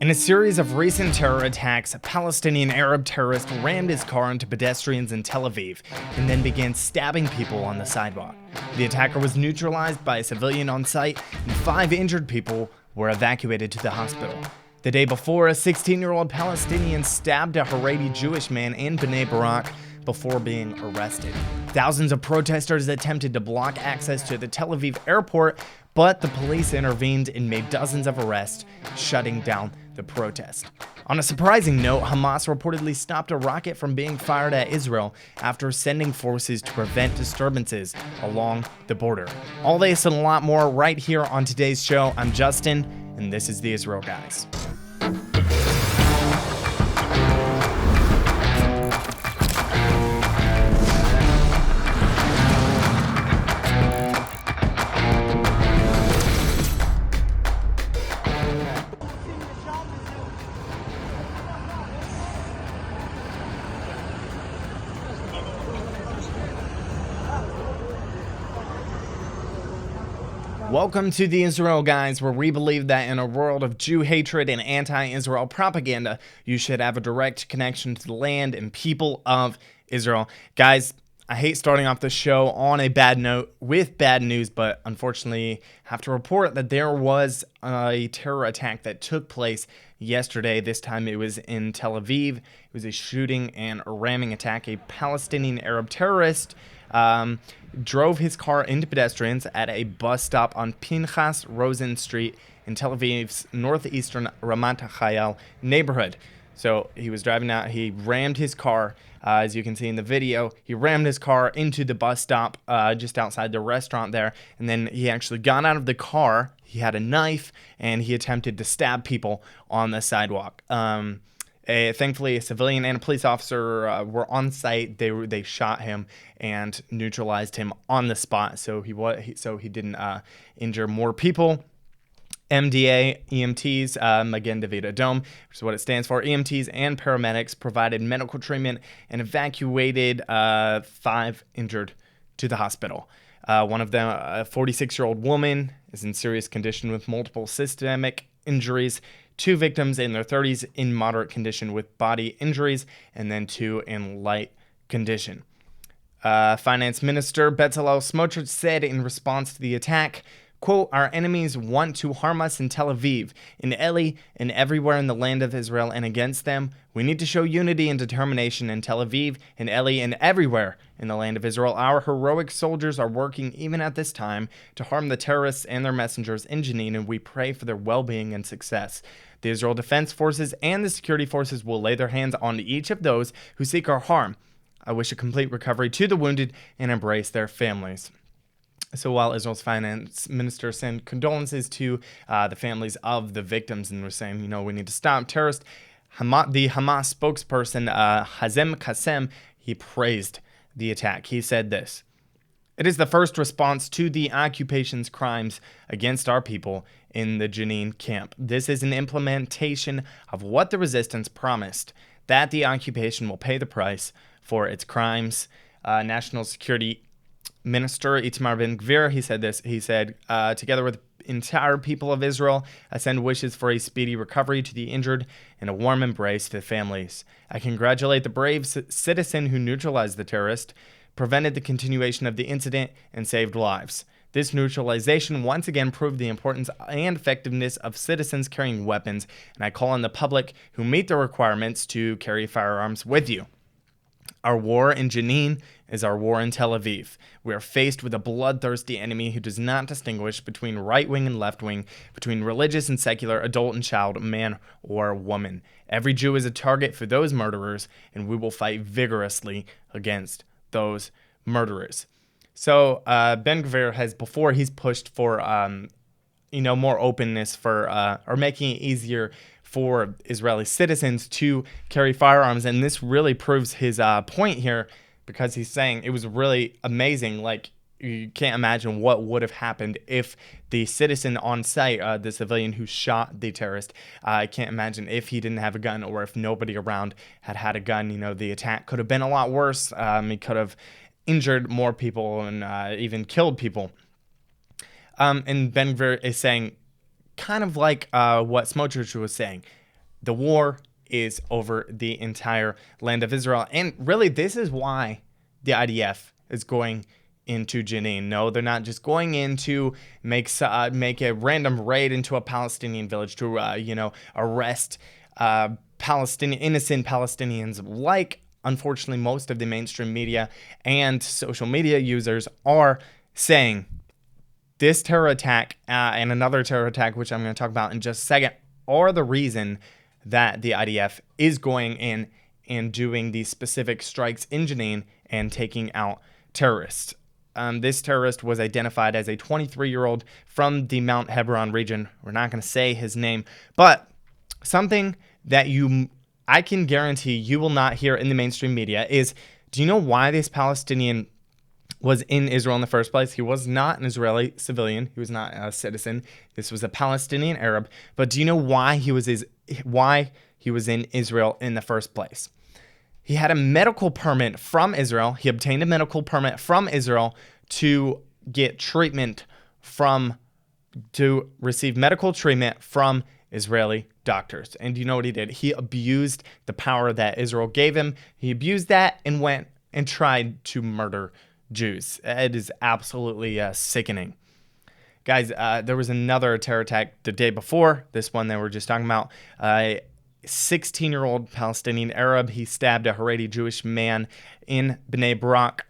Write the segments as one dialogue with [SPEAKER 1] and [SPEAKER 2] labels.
[SPEAKER 1] In a series of recent terror attacks, a Palestinian Arab terrorist rammed his car into pedestrians in Tel Aviv and then began stabbing people on the sidewalk. The attacker was neutralized by a civilian on site, and 5 injured people were evacuated to the hospital. The day before, a 16-year-old Palestinian stabbed a Haredi Jewish man in Bnei Brak before being arrested. Thousands of protesters attempted to block access to the Tel Aviv airport, but the police intervened and made dozens of arrests, shutting down the protest. On a surprising note, Hamas reportedly stopped a rocket from being fired at Israel after sending forces to prevent disturbances along the border. All this and a lot more right here on today's show. I'm Justin, and this is the Israel Guys. Welcome to the Israel Guys, where we believe that in a world of Jew hatred and anti-Israel propaganda, you should have a direct connection to the land and people of Israel. Guys, I hate starting off the show on a bad note with bad news, but unfortunately have to report that there was a terror attack that took place yesterday. This time it was in Tel Aviv. It was a shooting and a ramming attack. A Palestinian Arab terrorist drove his car into pedestrians at a bus stop on Pinchas Rosen Street in Tel Aviv's northeastern Ramat HaChayal neighborhood. So he was driving out, he rammed his car, as you can see in the video, he rammed his car into the bus stop just outside the restaurant there, and then he actually got out of the car, he had a knife, and he attempted to stab people on the sidewalk. Thankfully, a civilian and a police officer were on site. They shot him and neutralized him on the spot, so he didn't injure more people. MDA, EMTs, Magen David Adom, which is what it stands for, EMTs and paramedics provided medical treatment and evacuated 5 injured to the hospital. One of them, a 46-year-old woman, is in serious condition with multiple systemic injuries. 2 victims in their 30s in moderate condition with body injuries, and then 2 in light condition. Finance Minister Bezalel Smotrich said in response to the attack, quote, "Our enemies want to harm us in Tel Aviv, in Eli, and everywhere in the land of Israel, and against them, we need to show unity and determination in Tel Aviv, in Eli, and everywhere in the land of Israel. Our heroic soldiers are working even at this time to harm the terrorists and their messengers in Jenin, and we pray for their well-being and success. The Israel Defense Forces and the security forces will lay their hands on each of those who seek our harm. I wish a complete recovery to the wounded and embrace their families." So while Israel's finance minister sent condolences to the families of the victims and was saying, we need to stop terrorists, the Hamas spokesperson, Hazem Qassem, he praised the attack. He said this: "It is the first response to the occupation's crimes against our people in the Jenin camp. This is an implementation of what the resistance promised, that the occupation will pay the price for its crimes." National Security Minister Itamar Ben Gvir, he said this. He said, "Together with the entire people of Israel, I send wishes for a speedy recovery to the injured and a warm embrace to the families. I congratulate the brave citizen who neutralized the terrorist, prevented the continuation of the incident, and saved lives. This neutralization once again proved the importance and effectiveness of citizens carrying weapons, and I call on the public who meet the requirements to carry firearms with you. Our war in Jenin is our war in Tel Aviv. We are faced with a bloodthirsty enemy who does not distinguish between right-wing and left-wing, between religious and secular, adult and child, man or woman. Every Jew is a target for those murderers, and we will fight vigorously against those murderers." So Ben Gvir has, before he's pushed for more openness for or making it easier for Israeli citizens to carry firearms, and this really proves his point here, because he's saying it was really amazing. Like, you can't imagine what would have happened if the citizen on site, the civilian who shot the terrorist, I can't imagine if he didn't have a gun, or if nobody around had a gun. The attack could have been a lot worse. He could have injured more people and even killed people. And Ben Gvir is saying, kind of like what Smotrich was saying, The war is over the entire land of Israel. And really, this is why the IDF is going into Jenin. No, they're not just going in to make a random raid into a Palestinian village to, arrest innocent Palestinians, like, unfortunately, most of the mainstream media and social media users are saying. This terror attack and another terror attack, which I'm going to talk about in just a second, are the reason that the IDF is going in and doing these specific strikes in Jenin and taking out terrorists. This terrorist was identified as a 23-year-old from the Mount Hebron region. We're not going to say his name, but something that I can guarantee you will not hear in the mainstream media is, do you know why this Palestinian was in Israel in the first place? He was not an Israeli civilian. He was not a citizen. This was a Palestinian Arab. But do you know why he was in Israel in the first place? He had a medical permit from Israel. He obtained a medical permit from Israel to get to receive medical treatment from Israeli doctors. And do you know what he did? He abused the power that Israel gave him. He abused that and went and tried to murder Jews. It is absolutely sickening. Guys, there was another terror attack the day before this one that we're just talking about. 16-year-old Palestinian Arab. He stabbed a Haredi Jewish man in Bnei Brak.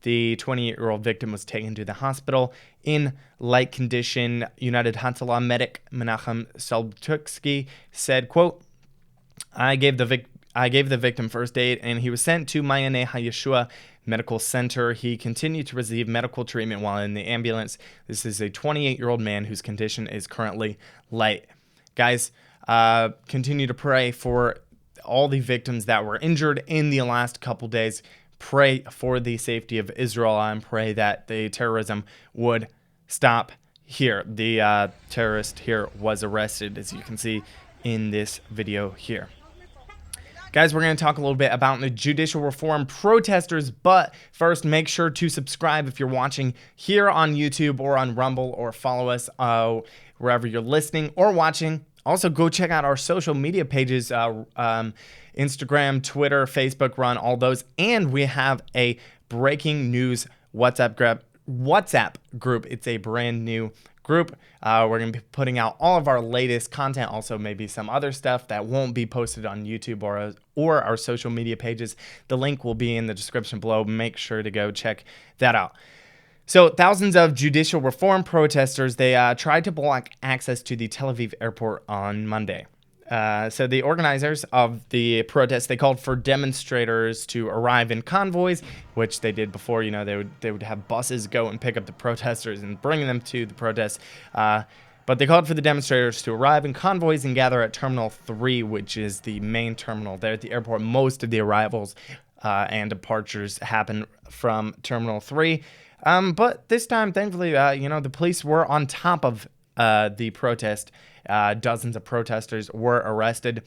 [SPEAKER 1] The 28-year-old victim was taken to the hospital in light condition. United Hatzalah medic Menachem Saltuksky said, quote, I gave the victim first aid and he was sent to Mayane HaYeshua Medical Center. He continued to receive medical treatment while in the ambulance. This is a 28-year-old man whose condition is currently light. Guys, continue to pray for all the victims that were injured in the last couple days. Pray for the safety of Israel and pray that the terrorism would stop here. The terrorist here was arrested, as you can see in this video here. Guys, we're going to talk a little bit about the judicial reform protesters, but first, make sure to subscribe if you're watching here on YouTube or on Rumble, or follow us wherever you're listening or watching. Also, go check out our social media pages, Instagram, Twitter, Facebook, run all those. And we have a breaking news WhatsApp group. It's a brand new group. We're going to be putting out all of our latest content, also maybe some other stuff that won't be posted on YouTube or our social media pages. The link will be in the description below. Make sure to go check that out. So thousands of judicial reform protesters, they tried to block access to the Tel Aviv airport on Monday. So the organizers of the protest, they called for demonstrators to arrive in convoys, which they did before. You know, they would have buses go and pick up the protesters and bring them to the protest. But they called for the demonstrators to arrive in convoys and gather at Terminal 3, which is the main terminal there at the airport. Most of the arrivals and departures happen from Terminal 3. But this time, thankfully, the police were on top of the protest. Dozens of protesters were arrested.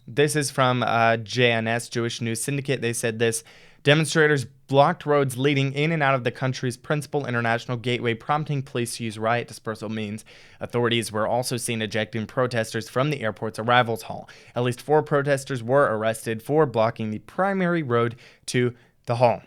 [SPEAKER 1] This is from JNS, Jewish News Syndicate. They said this: demonstrators blocked roads leading in and out of the country's principal international gateway, prompting police to use riot dispersal means. Authorities were also seen ejecting protesters from the airport's arrivals hall. At least 4 protesters were arrested for blocking the primary road to the hall.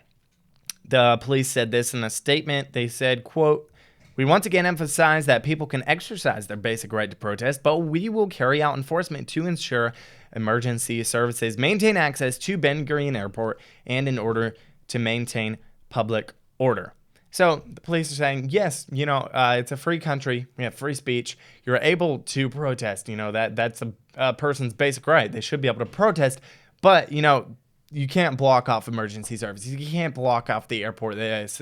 [SPEAKER 1] The police said this in a statement. They said, quote, we once again emphasize that people can exercise their basic right to protest, but we will carry out enforcement to ensure emergency services maintain access to Ben Gurion Airport and in order to maintain public order. So the police are saying, yes, it's a free country. We have free speech. You're able to protest. That's a person's basic right. They should be able to protest, but, you can't block off emergency services. You can't block off the airport. There's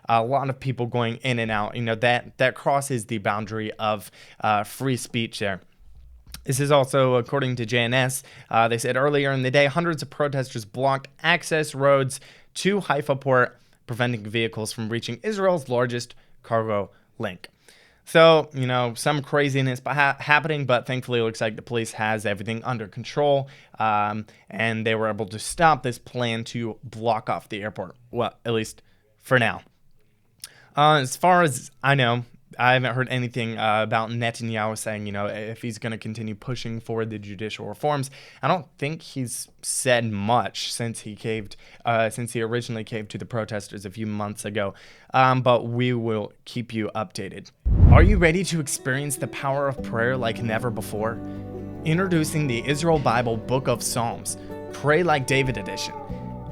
[SPEAKER 1] a lot of people going in and out. That crosses the boundary of free speech there. This is also, according to JNS, they said earlier in the day, hundreds of protesters blocked access roads to Haifa port, preventing vehicles from reaching Israel's largest cargo link. So, some craziness happening, but thankfully it looks like the police has everything under control, and they were able to stop this plan to block off the airport. Well, at least for now. As far as I know, I haven't heard anything about Netanyahu saying, if he's going to continue pushing for the judicial reforms. I don't think he's said much since he originally caved to the protesters a few months ago. But we will keep you updated. Are you ready to experience the power of prayer like never before? Introducing the Israel Bible Book of Psalms, Pray Like David Edition.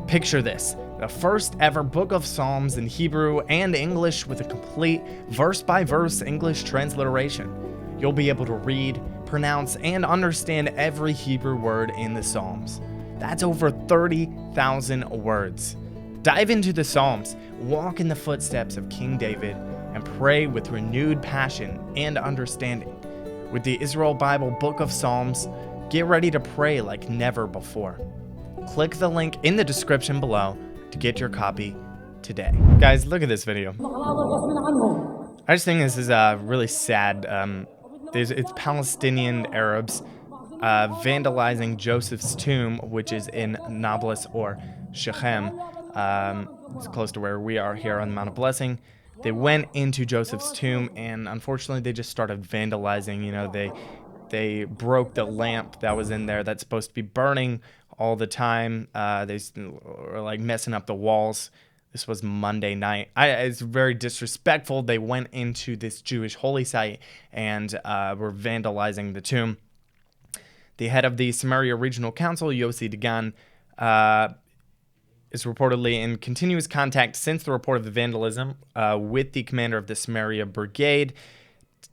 [SPEAKER 1] Picture this. The first ever book of Psalms in Hebrew and English with a complete verse-by-verse English transliteration. You'll be able to read, pronounce, and understand every Hebrew word in the Psalms. That's over 30,000 words. Dive into the Psalms, walk in the footsteps of King David, and pray with renewed passion and understanding. With the Israel Bible Book of Psalms, get ready to pray like never before. Click the link in the description below to get your copy today. Guys, look at this video. I just think this is really sad. It's Palestinian Arabs vandalizing Joseph's tomb, which is in Nablus or Shechem. It's close to where we are here on the Mount of Blessing. They went into Joseph's tomb, and unfortunately they just started vandalizing. They broke the lamp that was in there that's supposed to be burning all the time. They were like messing up the walls. This was Monday night. It's very disrespectful. They went into this Jewish holy site and were vandalizing the tomb. The head of the Samaria Regional Council, Yossi Dagan, is reportedly in continuous contact since the report of the vandalism with the commander of the Samaria Brigade.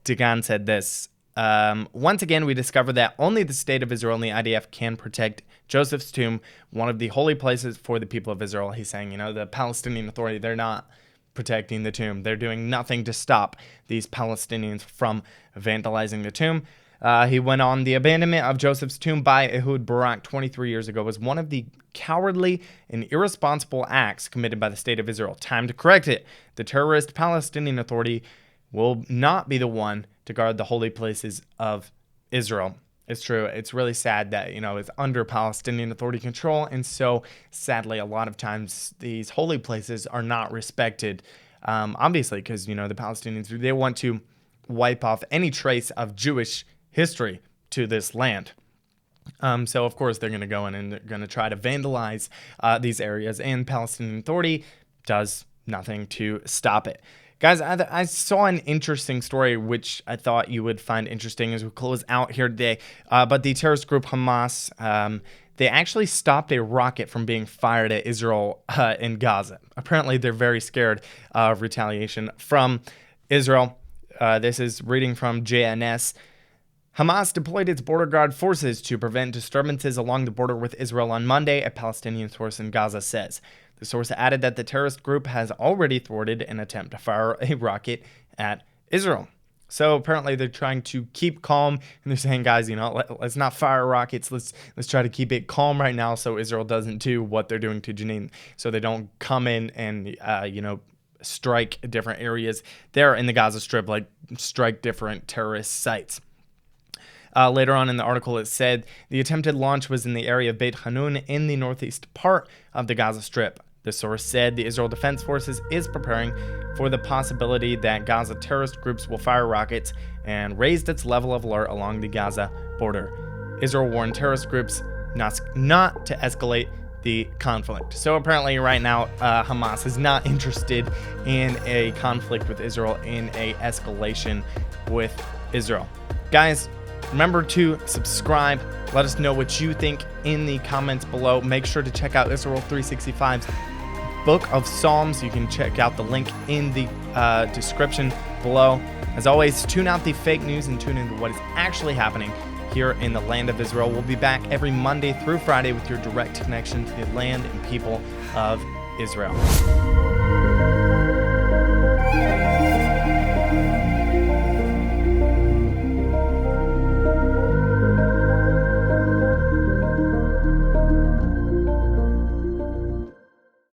[SPEAKER 1] Dagan said this. Once again, we discovered that only the state of Israel and the IDF can protect Joseph's tomb, one of the holy places for the people of Israel. He's saying, the Palestinian Authority, they're not protecting the tomb. They're doing nothing to stop these Palestinians from vandalizing the tomb. He went on, the abandonment of Joseph's tomb by Ehud Barak 23 years ago was one of the cowardly and irresponsible acts committed by the state of Israel. Time to correct it. The terrorist Palestinian Authority will not be the one to guard the holy places of Israel. It's true. It's really sad that, it's under Palestinian Authority control. And so, sadly, a lot of times these holy places are not respected, obviously, because, the Palestinians, they want to wipe off any trace of Jewish history to this land. So, of course, they're going to go in and they're going to try to vandalize these areas. And Palestinian Authority does nothing to stop it. Guys, I saw an interesting story, which I thought you would find interesting as we close out here today. But the terrorist group Hamas, they actually stopped a rocket from being fired at Israel in Gaza. Apparently, they're very scared of retaliation from Israel. This is reading from JNS. Hamas deployed its border guard forces to prevent disturbances along the border with Israel on Monday, a Palestinian source in Gaza says. The source added that the terrorist group has already thwarted an attempt to fire a rocket at Israel. So apparently they're trying to keep calm, and they're saying, guys, let's not fire rockets. Let's try to keep it calm right now so Israel doesn't do what they're doing to Jenin, so they don't come in and strike different areas there in the Gaza Strip, like strike different terrorist sites. Later on in the article, it said the attempted launch was in the area of Beit Hanun in the northeast part of the Gaza Strip. The source said the Israel Defense Forces is preparing for the possibility that Gaza terrorist groups will fire rockets and raised its level of alert along the Gaza border. Israel warned terrorist groups not to escalate the conflict. So apparently right now, Hamas is not interested in a conflict with Israel, in a escalation with Israel. Guys, remember to subscribe. Let us know what you think in the comments below. Make sure to check out Israel 365's Book of Psalms. You can check out the link in the description below. As always, tune out the fake news and tune into what is actually happening here in the land of Israel. We'll be back every Monday through Friday with your direct connection to the land and people of Israel.